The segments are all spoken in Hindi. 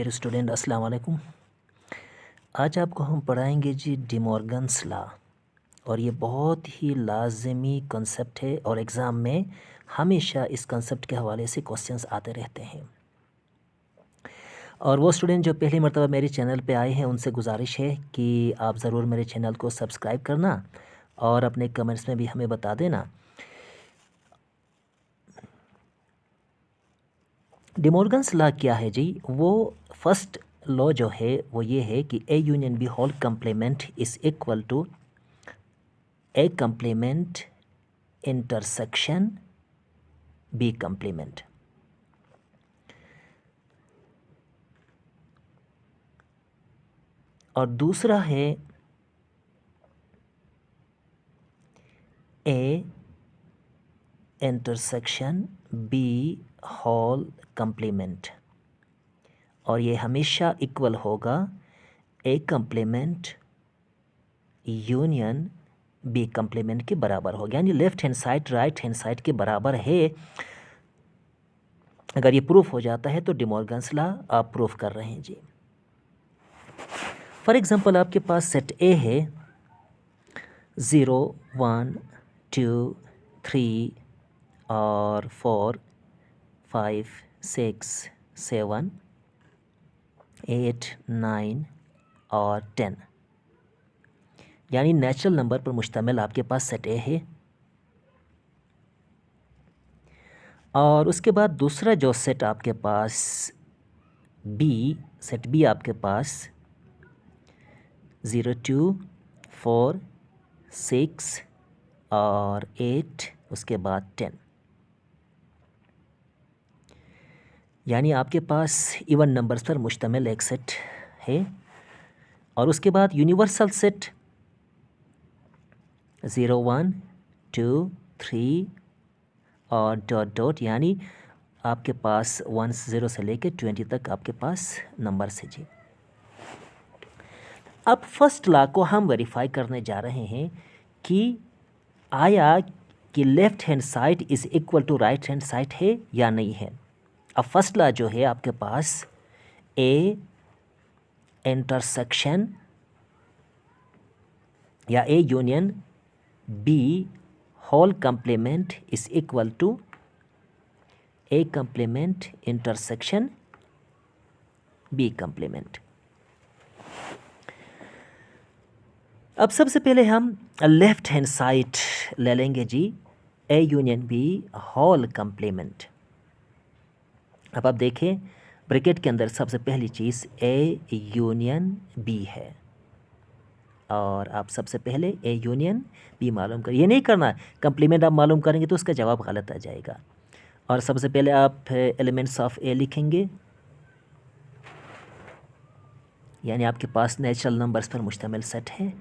डियर स्टूडेंट, अस्सलाम वालेकुम। आज आपको हम पढ़ाएंगे जी डी मॉर्गन्स लॉ। और ये बहुत ही लाजमी कॉन्सेप्ट है और एग्ज़ाम में हमेशा इस कॉन्सेप्ट के हवाले से क्वेश्चंस आते रहते हैं। और वो स्टूडेंट जो पहली मरतबा मेरे चैनल पे आए हैं उनसे गुजारिश है कि आप ज़रूर मेरे चैनल को सब्सक्राइब करना और अपने कमेंट्स में भी हमें बता देना। डी मॉर्गन्स लॉ क्या है जी? वो फर्स्ट लॉ जो है वो ये है कि A union B whole complement is equal to A complement intersection B complement. और दूसरा है A intersection B whole complement. और ये हमेशा इक्वल होगा A complement union B complement के बराबर होगा, यानी left hand side right hand side के बराबर है। अगर ये प्रूफ हो जाता है तो डी मॉर्गन्स लॉ आप प्रूफ कर रहे हैं जी। फॉर एग्जांपल आपके पास सेट ए है 0 1 2 3 और 4 5 6 7 8 9 और 10, यानी नेचुरल नंबर पर मुश्तमिल आपके पास सेट ए है। और उसके बाद दूसरा जो सेट आपके पास बी, सेट बी आपके पास 0 2 4 6 और 8 उसके बाद 10, यानी आपके पास इवन नंबर्स पर मुश्तमिल एक सेट है। और उसके बाद यूनिवर्सल सेट 0 1 2 3 और डॉट डॉट, यानी आपके पास 1 0 से लेकर 20 तक आपके पास नंबर है जी। अब फर्स्ट लॉ को हम वेरीफाई करने जा रहे हैं कि आया कि left hand side is equal to right hand side है या नहीं है। अब फर्स्ट लॉ जो है आपके पास ए इंटरसेक्शन या A union B whole complement is equal to A complement intersection B complement. अब सबसे पहले हम लेफ्ट हैंड साइड ले लेंगे जी, A union B whole complement. अब आप देखें ब्रैकेट के अंदर सबसे पहली चीज़ ए यूनियन बी है और आप सबसे पहले ए यूनियन बी मालूम करें। ये नहीं करना कंप्लीमेंट आप मालूम करेंगे तो उसका जवाब गलत आ जाएगा। और सबसे पहले आप एलिमेंट्स ऑफ ए लिखेंगे, यानी आपके पास नेचुरल नंबर्स पर मुश्तमिल सेट है,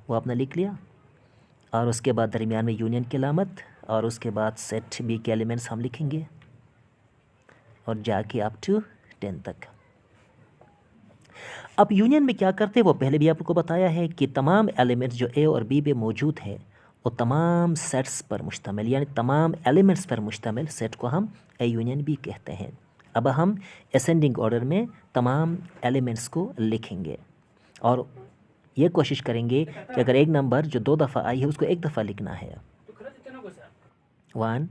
वो आपने लिख लिया। और उसके बाद दरमियान में यूनियन की अलामत और उसके बाद सेट बी के एलिमेंट्स हम लिखेंगे और जाके अप टू 10 तक। अब यूनियन में क्या करते हैं वो पहले भी आपको बताया है कि तमाम एलिमेंट्स जो ए और बी पे मौजूद है वो तमाम सेट्स पर मुश्तमिल, यानी तमाम एलिमेंट्स पर मुश्तमिल सेट को हम ए यूनियन बी कहते हैं। अब हम असेंडिंग ऑर्डर में तमाम एलिमेंट्स को लिखेंगे और ये कोशिश करेंगे कि अगर एक नंबर जो 2 दफ़ा आई है उसको एक दफ़ा लिखना है। 1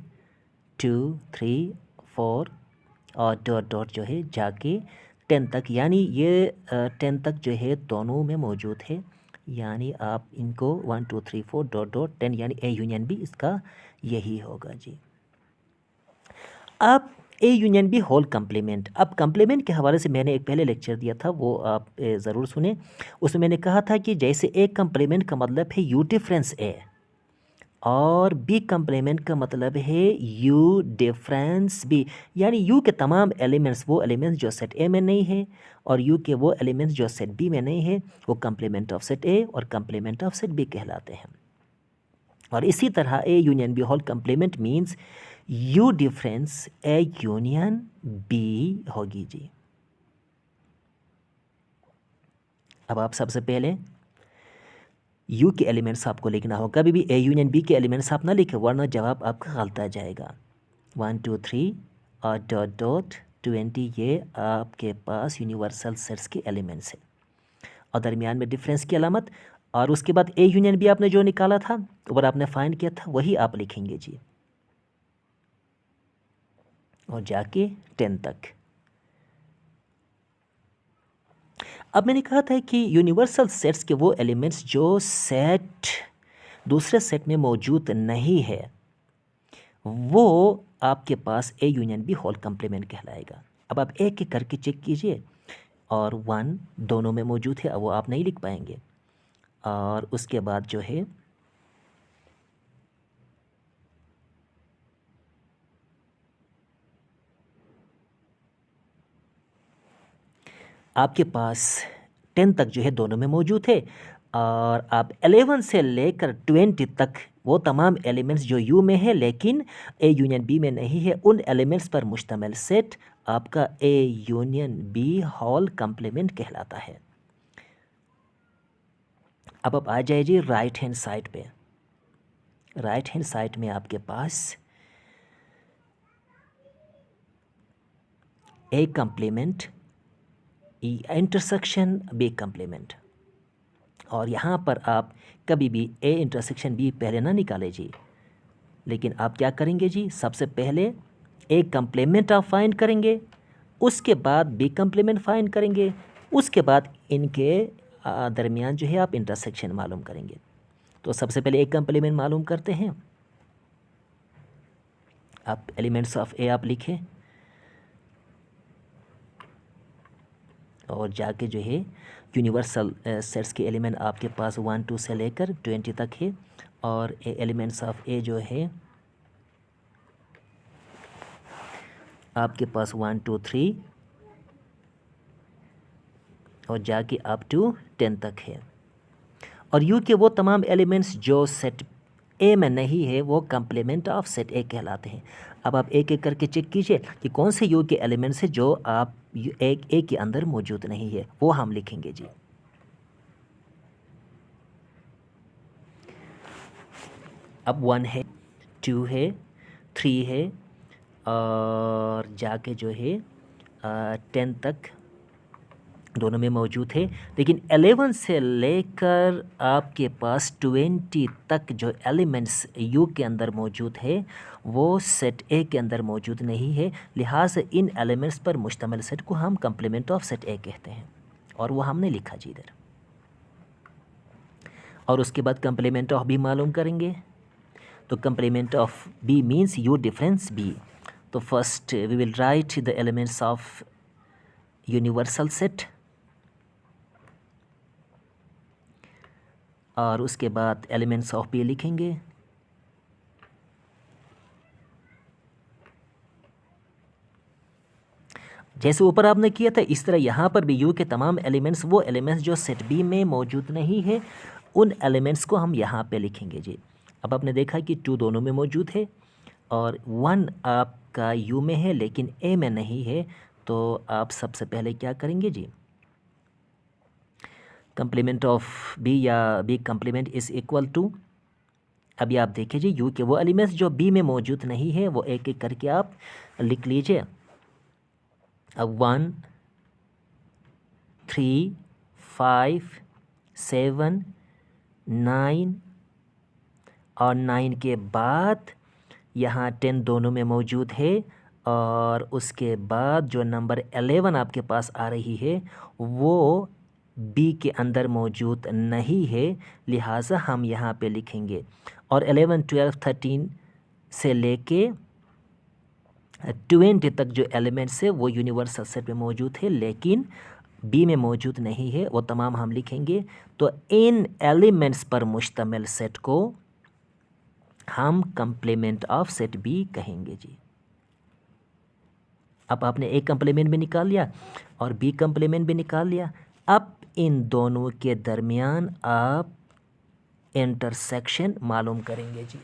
2 3 4 और डॉट डॉट जो है जाके 10 तक, यानी ये 10 तक जो है दोनों में मौजूद है, यानी आप इनको 1 2 3 4 डॉट डॉट 10, यानी ए यूनियन बी इसका यही होगा जी। अब A union B whole complement. अब कंप्लीमेंट के हवाले से मैंने एक पहले लेक्चर दिया था, वो आप ज़रूर सुने। उसमें मैंने कहा था कि जैसे ए कंप्लीमेंट का मतलब है यू डिफरेंस ए और बी कंप्लीमेंट का मतलब है यू डिफरेंस बी, यानी यू के तमाम एलिमेंट्स वो एलिमेंट्स जो सेट ए में नहीं है और यू के वो एलिमेंट्स जो सेट बी में नहीं है वो कंप्लीमेंट ऑफ सेट ए और कंप्लीमेंट ऑफ सेट बी कहलाते हैं। और इसी तरह A union B whole complement means U difference A union B होगी जी। अब आप सबसे पहले यू के एलिमेंट्स आपको लिखना हो, कभी भी ए यूनियन बी के एलिमेंट्स आप ना लिखें वरना जवाब आपका गलत आ जाएगा। 1 2 3 और डॉट डॉट 20 ये आपके पास यूनिवर्सल सेट्स के एलिमेंट्स है और दरमियान में डिफरेंस की अलामत, और उसके बाद ए यूनियन बी आपने जो निकाला था ऊपर आपने फाइंड किया था वही आप लिखेंगे जी, और जाके 10 तक। अब मैंने कहा था कि यूनिवर्सल सेट्स के वो एलिमेंट्स जो सेट दूसरे सेट में मौजूद नहीं है वो आपके पास A union B whole complement कहलाएगा। अब आप एक एक करके चेक कीजिए, और 1 दोनों में मौजूद है, अब वो आप नहीं लिख पाएंगे। और उसके बाद जो है आपके पास 10 तक जो है दोनों में मौजूद है, और आप 11 से लेकर 20 तक वो तमाम एलिमेंट्स जो यू में है लेकिन ए यूनियन बी में नहीं है, उन एलिमेंट्स पर मुश्तमिल सेट आपका A union B whole complement कहलाता है। अब आप आ जाइए राइट हैंड साइड पे। राइट हैंड साइड में आपके पास A complement intersection B complement, और यहाँ पर आप कभी भी ए इंटरसेक्शन बी पहले ना निकाले जी, लेकिन आप क्या करेंगे जी, सबसे पहले ए कम्प्लीमेंट आप फाइंड करेंगे, उसके बाद बी कम्प्लीमेंट फाइंड करेंगे, उसके बाद इनके दरमियान जो है आप इंटरसेक्शन मालूम करेंगे। तो सबसे पहले ए कम्प्लीमेंट मालूम करते हैं। आप एलिमेंट्स ऑफ ए आप लिखें और जाके जो है यूनिवर्सल सेट्स के एलिमेंट आपके पास 1 2 से लेकर 20 तक है, और एलिमेंट्स ऑफ ए जो है आपके पास 1 2 3 और जाके अप टू 10 तक है, और यू के वो तमाम एलिमेंट्स जो सेट ए में नहीं है वो कम्प्लीमेंट ऑफ सेट ए कहलाते हैं। अब आप एक एक करके चेक कीजिए कि कौन से यू के एलिमेंट्स हैं जो आप एक ए के अंदर मौजूद नहीं है, वो हम लिखेंगे जी। अब 1 है, 2 है, 3 है, और जाके जो है 10 तक दोनों में मौजूद है, लेकिन 11 से लेकर आपके पास 20 तक जो एलिमेंट्स यू के अंदर मौजूद है वो सेट ए के अंदर मौजूद नहीं है, लिहाजा इन एलिमेंट्स पर मुश्तमिल सेट को हम कम्प्लीमेंट ऑफ सेट ए कहते हैं, और वो हमने लिखा जी इधर। और उसके बाद कम्प्लीमेंट ऑफ बी मालूम करेंगे, तो complement of B means U difference B. तो first we will write the elements of universal set, और उसके बाद एलिमेंट्स ऑफ बी लिखेंगे, जैसे ऊपर आपने किया था इस तरह यहाँ पर भी यू के तमाम एलिमेंट्स वो एलिमेंट्स जो सेट बी में मौजूद नहीं है उन एलिमेंट्स को हम यहाँ पे लिखेंगे जी। अब आपने देखा कि 2 दोनों में मौजूद है और 1 आपका यू में है लेकिन ए में नहीं है, तो आप सबसे पहले क्या करेंगे जी, कम्प्लीमेंट ऑफ बी या B complement is equal to, अभी आप देखिए जी यू के वो एलिमेंट्स जो बी में मौजूद नहीं है वो एक एक करके आप लिख लीजिए। अब 1 3 5 7 9 और 9 के बाद यहाँ 10 दोनों में मौजूद है, और उसके बाद जो नंबर 11 आपके पास आ रही है वो बी के अंदर मौजूद नहीं है, लिहाजा हम यहाँ पे लिखेंगे। और 11 12 13 से लेके 20 तक जो एलिमेंट्स है वो यूनिवर्सल सेट में मौजूद है लेकिन बी में मौजूद नहीं है, वो तमाम हम लिखेंगे। तो इन एलिमेंट्स पर मुश्तमिल सेट को हम कम्प्लीमेंट ऑफ सेट बी कहेंगे जी। अब आपने ए कम्प्लीमेंट भी निकाल लिया और बी कम्प्लीमेंट भी निकाल लिया, अब इन दोनों के दरमियान आप इंटरसेक्शन मालूम करेंगे जी।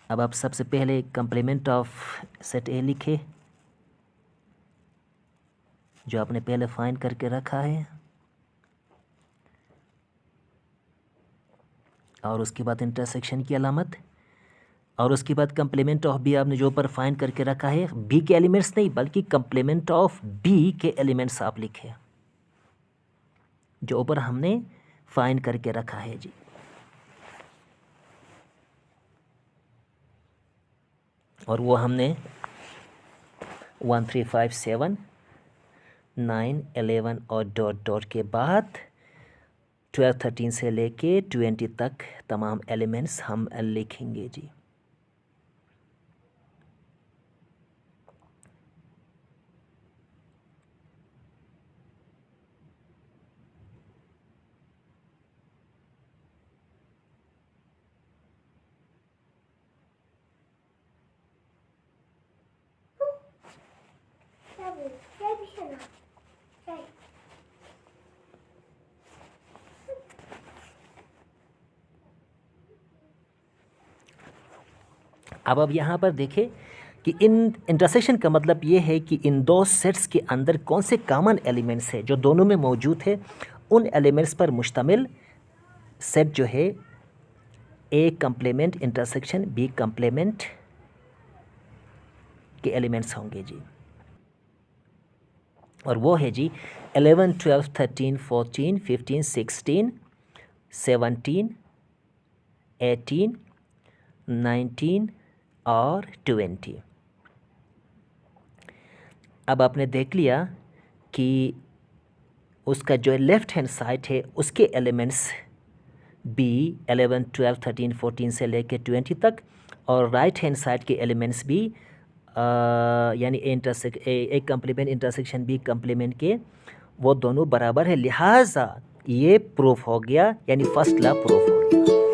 अब आप सबसे पहले कम्प्लीमेंट ऑफ सेट ए लिखे जो आपने पहले फाइंड करके रखा है, और उसके बाद इंटरसेक्शन की अलामत, और उसके बाद कंप्लीमेंट ऑफ बी आपने जो ऊपर फाइंड करके रखा है, बी के एलिमेंट्स नहीं बल्कि कंप्लीमेंट ऑफ बी के एलिमेंट्स आप लिखे जो ऊपर हमने फाइंड करके रखा है जी। और वो हमने 1 3 5 7 9 11 और डॉट डॉट के बाद 12 13 से लेके 20 तक तमाम एलिमेंट्स हम लिखेंगे जी। अब यहाँ पर देखें कि इन इंटरसेक्शन का मतलब ये है कि इन दो सेट्स के अंदर कौन से कॉमन एलिमेंट्स हैं जो दोनों में मौजूद है। उन एलिमेंट्स पर मुश्तमिल सेट जो है ए कंप्लीमेंट इंटरसेक्शन बी कंप्लीमेंट के एलिमेंट्स होंगे जी। और वो है जी 11 12 13 14 15 16 17 18 19 और 20। अब आपने देख लिया कि उसका जो लेफ़्ट हैंड साइड है उसके एलिमेंट्स बी 11 12 13 14 से लेके 20 तक, और राइट हैंड साइड के एलिमेंट्स भी यानी ए कंप्लीमेंट इंटरसेक्शन बी कंप्लीमेंट के वो दोनों बराबर है। लिहाजा ये प्रूफ हो गया, यानी फर्स्ट लॉ प्रूफ हो गया।